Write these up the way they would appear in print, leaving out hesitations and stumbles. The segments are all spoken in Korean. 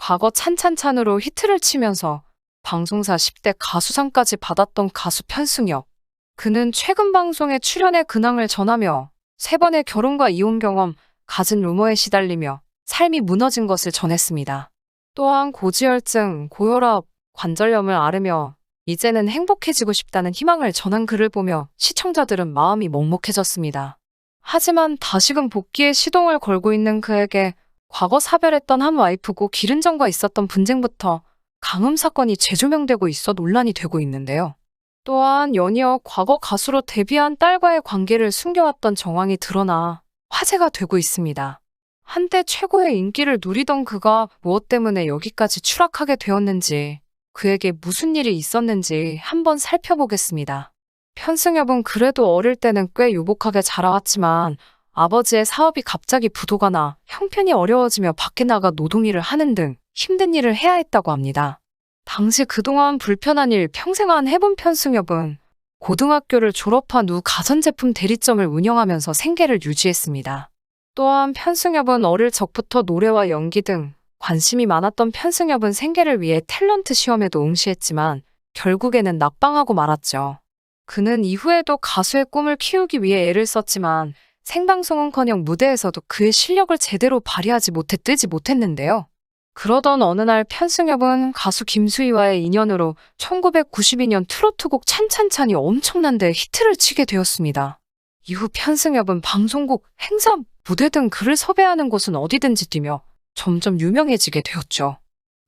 과거 찬찬찬으로 히트를 치면서 방송사 10대 가수상까지 받았던 가수 편승엽. 그는 최근 방송에 출연해 근황을 전하며 3번의 결혼과 이혼 경험, 갖은 루머에 시달리며 삶이 무너진 것을 전했습니다. 또한 고지혈증, 고혈압, 관절염을 앓으며 이제는 행복해지고 싶다는 희망을 전한 글을 보며 시청자들은 마음이 먹먹해졌습니다. 하지만 다시금 복귀의 시동을 걸고 있는 그에게 과거 사별했던 한 와이프고 기른정과 있었던 분쟁부터 강음 사건이 재조명되고 있어 논란이 되고 있는데요. 또한 연이어 과거 가수로 데뷔한 딸과의 관계를 숨겨왔던 정황이 드러나 화제가 되고 있습니다. 한때 최고의 인기를 누리던 그가 무엇 때문에 여기까지 추락하게 되었는지, 그에게 무슨 일이 있었는지 한번 살펴보겠습니다. 편승엽은 그래도 어릴 때는 꽤 유복하게 자라왔지만 아버지의 사업이 갑자기 부도가 나 형편이 어려워지며 밖에 나가 노동일을 하는 등 힘든 일을 해야 했다고 합니다. 당시 그동안 불편한 일 평생 안 해본 편승엽은 고등학교를 졸업한 후 가전제품 대리점을 운영하면서 생계를 유지했습니다. 또한 편승엽은 어릴 적부터 노래와 연기 등 관심이 많았던 편승엽은 생계를 위해 탤런트 시험에도 응시했지만 결국에는 낙방하고 말았죠. 그는 이후에도 가수의 꿈을 키우기 위해 애를 썼지만 생방송은커녕 무대에서도 그의 실력을 제대로 발휘하지 못해 뜨지 못했는데요. 그러던 어느 날 편승엽은 가수 김수희와의 인연으로 1992년 트로트곡 찬찬찬이 엄청난데 히트를 치게 되었습니다. 이후 편승엽은 방송국, 행사, 무대 등 그를 섭외하는 곳은 어디든지 뛰며 점점 유명해지게 되었죠.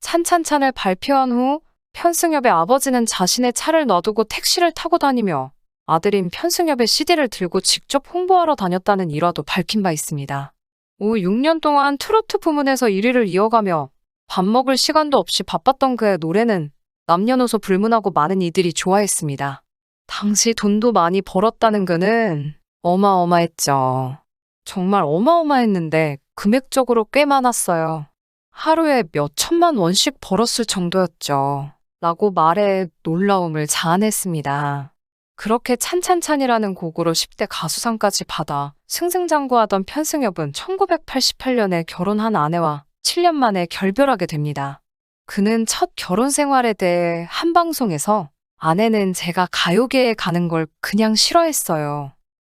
찬찬찬을 발표한 후 편승엽의 아버지는 자신의 차를 놔두고 택시를 타고 다니며 아들인 편승엽의 CD를 들고 직접 홍보하러 다녔다는 일화도 밝힌 바 있습니다. 후 6년 동안 트로트 부문에서 1위를 이어가며 밥 먹을 시간도 없이 바빴던 그의 노래는 남녀노소 불문하고 많은 이들이 좋아했습니다. 당시 돈도 많이 벌었다는 그는 어마어마했죠. 정말 어마어마했는데 금액적으로 꽤 많았어요. 하루에 몇 천만 원씩 벌었을 정도였죠. 라고 말해 놀라움을 자아냈습니다. 그렇게 찬찬찬이라는 곡으로 10대 가수상까지 받아 승승장구하던 편승엽은 1988년에 결혼한 아내와 7년 만에 결별하게 됩니다. 그는 첫 결혼 생활에 대해 한 방송에서 아내는 제가 가요계에 가는 걸 그냥 싫어했어요.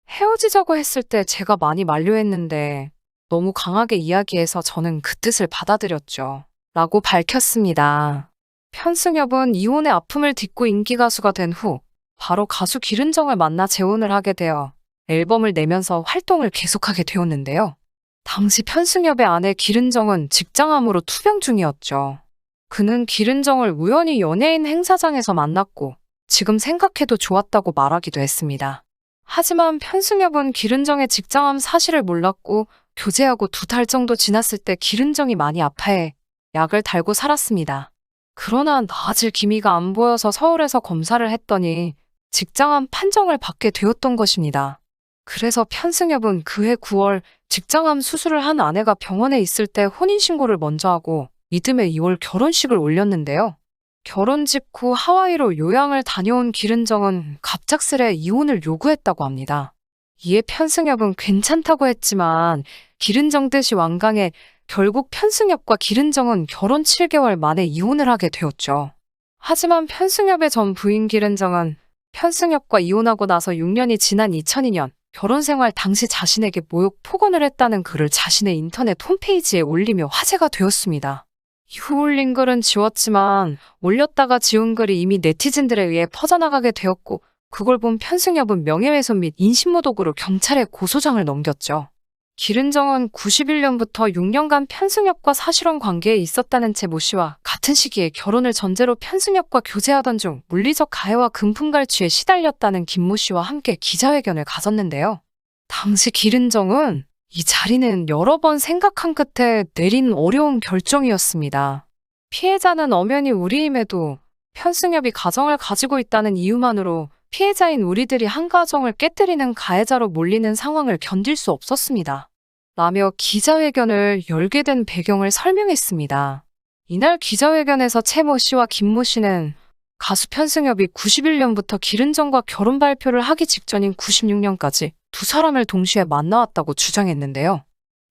헤어지자고 했을 때 제가 많이 만류했는데 너무 강하게 이야기해서 저는 그 뜻을 받아들였죠. 라고 밝혔습니다. 편승엽은 이혼의 아픔을 딛고 인기가수가 된 후 바로 가수 기른정을 만나 재혼을 하게 되어 앨범을 내면서 활동을 계속하게 되었는데요. 당시 편승엽의 아내 기른정은 직장암으로 투병 중이었죠. 그는 기른정을 우연히 연예인 행사장에서 만났고 지금 생각해도 좋았다고 말하기도 했습니다. 하지만 편승엽은 기른정의 직장암 사실을 몰랐고 교제하고 2달 정도 지났을 때 기른정이 많이 아파해 약을 달고 살았습니다. 그러나 나아질 기미가 안 보여서 서울에서 검사를 했더니 직장암 판정을 받게 되었던 것입니다. 그래서 편승엽은 그해 9월 직장암 수술을 한 아내가 병원에 있을 때 혼인신고를 먼저 하고 이듬해 2월 결혼식을 올렸는데요. 결혼 직후 하와이로 요양을 다녀온 기른정은 갑작스레 이혼을 요구했다고 합니다. 이에 편승엽은 괜찮다고 했지만 기른정 뜻이 완강해 결국 편승엽과 기른정은 결혼 7개월 만에 이혼을 하게 되었죠. 하지만 편승엽의 전 부인 기른정은 편승엽과 이혼하고 나서 6년이 지난 2002년 결혼 생활 당시 자신에게 모욕 폭언을 했다는 글을 자신의 인터넷 홈페이지에 올리며 화제가 되었습니다. 이후 올린 글은 지웠지만 올렸다가 지운 글이 이미 네티즌들에 의해 퍼져나가게 되었고 그걸 본 편승엽은 명예훼손 및 인신모독으로 경찰에 고소장을 넘겼죠. 기른정은 91년부터 6년간 편승엽과 사실혼 관계에 있었다는 채 모 씨와 같은 시기에 결혼을 전제로 편승엽과 교제하던 중 물리적 가해와 금품갈취에 시달렸다는 김모 씨와 함께 기자회견을 가졌는데요. 당시 기른정은 이 자리는 여러 번 생각한 끝에 내린 어려운 결정이었습니다. 피해자는 엄연히 우리임에도 편승엽이 가정을 가지고 있다는 이유만으로 피해자인 우리들이 한 가정을 깨뜨리는 가해자로 몰리는 상황을 견딜 수 없었습니다. 라며 기자회견을 열게 된 배경을 설명했습니다. 이날 기자회견에서 채모 씨와 김모 씨는 가수 편승엽이 91년부터 기른정과 결혼 발표를 하기 직전인 96년까지 두 사람을 동시에 만나왔다고 주장했는데요.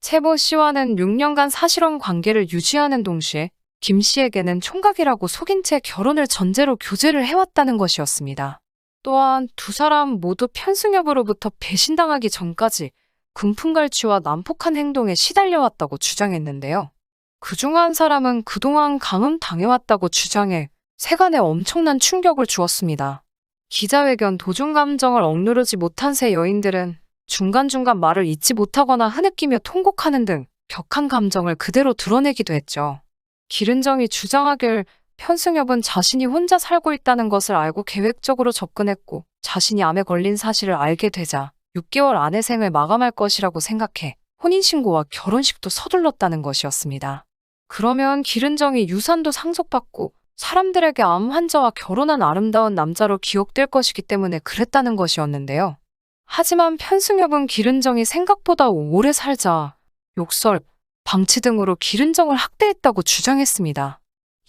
채모 씨와는 6년간 사실혼 관계를 유지하는 동시에 김 씨에게는 총각이라고 속인 채 결혼을 전제로 교제를 해왔다는 것이었습니다. 또한 두 사람 모두 편승엽으로부터 배신당하기 전까지 금품갈취와 난폭한 행동에 시달려왔다고 주장했는데요. 그중 한 사람은 그동안 감금당해왔다고 주장해 세간에 엄청난 충격을 주었습니다. 기자회견 도중 감정을 억누르지 못한 세 여인들은 중간중간 말을 잇지 못하거나 흐느끼며 통곡하는 등 격한 감정을 그대로 드러내기도 했죠. 기른정이 주장하길 편승엽은 자신이 혼자 살고 있다는 것을 알고 계획적으로 접근했고 자신이 암에 걸린 사실을 알게 되자 6개월 안에 생을 마감할 것이라고 생각해 혼인신고와 결혼식도 서둘렀다는 것이었습니다. 그러면 기른정이 유산도 상속받고 사람들에게 암 환자와 결혼한 아름다운 남자로 기억될 것이기 때문에 그랬다는 것이었는데요. 하지만 편승엽은 기른정이 생각보다 오래 살자 욕설, 방치 등으로 기른정을 학대했다고 주장했습니다.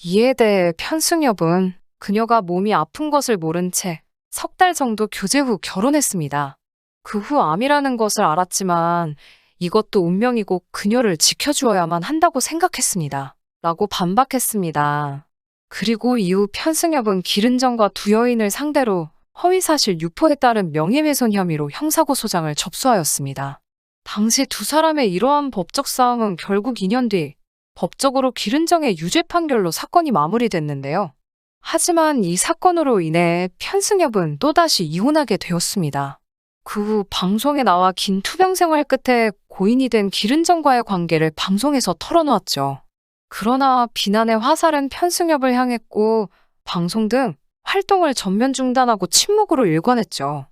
이에 대해 편승엽은 그녀가 몸이 아픈 것을 모른 채 석 달 정도 교제 후 결혼했습니다. 그 후 암이라는 것을 알았지만 이것도 운명이고 그녀를 지켜주어야만 한다고 생각했습니다. 라고 반박했습니다. 그리고 이후 편승엽은 기른정과 두 여인을 상대로 허위사실 유포에 따른 명예훼손 혐의로 형사고소장을 접수하였습니다. 당시 두 사람의 이러한 법적 싸움은 결국 2년 뒤 법적으로 기른정의 유죄 판결로 사건이 마무리됐는데요. 하지만 이 사건으로 인해 편승엽은 또다시 이혼하게 되었습니다. 그 후 방송에 나와 긴 투병 생활 끝에 고인이 된 기른정과의 관계를 방송에서 털어놓았죠. 그러나 비난의 화살은 편승엽을 향했고 방송 등 활동을 전면 중단하고 침묵으로 일관했죠.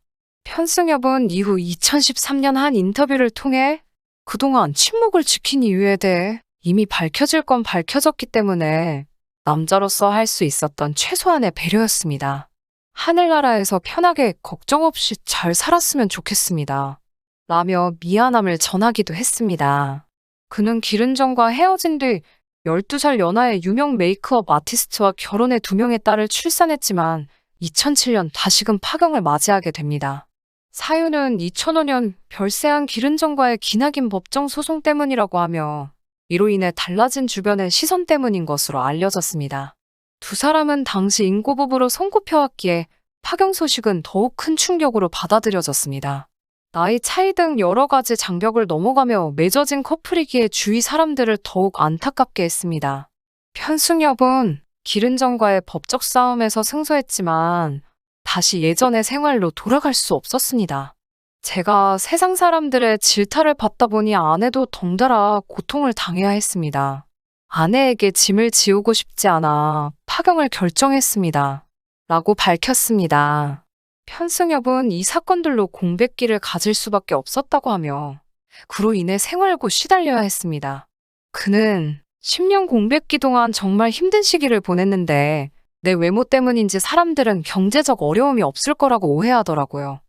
편승엽은 이후 2013년 한 인터뷰를 통해 그동안 침묵을 지킨 이유에 대해 이미 밝혀질 건 밝혀졌기 때문에 남자로서 할 수 있었던 최소한의 배려였습니다. 하늘나라에서 편하게 걱정 없이 잘 살았으면 좋겠습니다. 라며 미안함을 전하기도 했습니다. 그는 기른정과 헤어진 뒤 12살 연하의 유명 메이크업 아티스트와 결혼해 2명의 딸을 출산했지만 2007년 다시금 파경을 맞이하게 됩니다. 사유는 2005년 별세한 기른정과의 기나긴 법정 소송 때문이라고 하며 이로 인해 달라진 주변의 시선 때문인 것으로 알려졌습니다. 두 사람은 당시 인고부부로 손꼽혀왔기에 파경 소식은 더욱 큰 충격으로 받아들여졌습니다. 나이 차이 등 여러 가지 장벽을 넘어가며 맺어진 커플이기에 주위 사람들을 더욱 안타깝게 했습니다. 편승엽은 기른정과의 법적 싸움에서 승소했지만 다시 예전의 생활로 돌아갈 수 없었습니다. 제가 세상 사람들의 질타를 받다 보니 아내도 덩달아 고통을 당해야 했습니다. 아내에게 짐을 지우고 싶지 않아 파경을 결정했습니다. 라고 밝혔습니다. 편승엽은 이 사건들로 공백기를 가질 수밖에 없었다고 하며 그로 인해 생활고 시달려야 했습니다. 그는 10년 공백기 동안 정말 힘든 시기를 보냈는데 내 외모 때문인지 사람들은 경제적 어려움이 없을 거라고 오해하더라고요.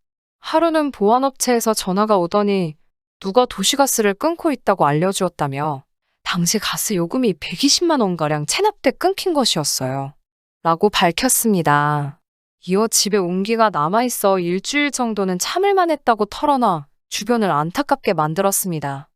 하루는 보안업체에서 전화가 오더니 누가 도시가스를 끊고 있다고 알려주었다며 당시 가스 요금이 120만 원가량 체납돼 끊긴 것이었어요. 라고 밝혔습니다. 이어 집에 온기가 남아있어 일주일 정도는 참을만 했다고 털어놔 주변을 안타깝게 만들었습니다.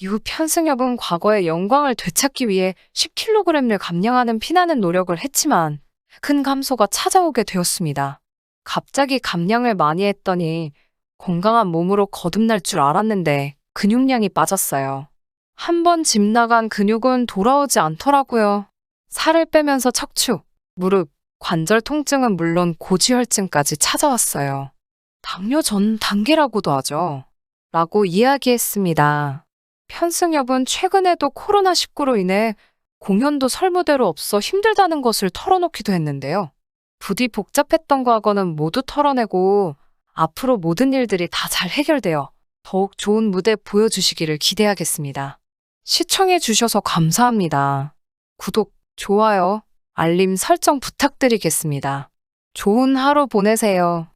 이후 편승엽은 과거의 영광을 되찾기 위해 10kg를 감량하는 피나는 노력을 했지만 큰 감소가 찾아오게 되었습니다. 갑자기 감량을 많이 했더니 건강한 몸으로 거듭날 줄 알았는데 근육량이 빠졌어요. 한번 집 나간 근육은 돌아오지 않더라고요. 살을 빼면서 척추, 무릎, 관절 통증은 물론 고지혈증까지 찾아왔어요. 당뇨 전 단계라고도 하죠. 라고 이야기했습니다. 편승엽은 최근에도 코로나19로 인해 공연도 설무대로 없어 힘들다는 것을 털어놓기도 했는데요. 부디 복잡했던 과거는 모두 털어내고 앞으로 모든 일들이 다 잘 해결되어 더욱 좋은 무대 보여주시기를 기대하겠습니다. 시청해주셔서 감사합니다. 구독, 좋아요, 알림 설정 부탁드리겠습니다. 좋은 하루 보내세요.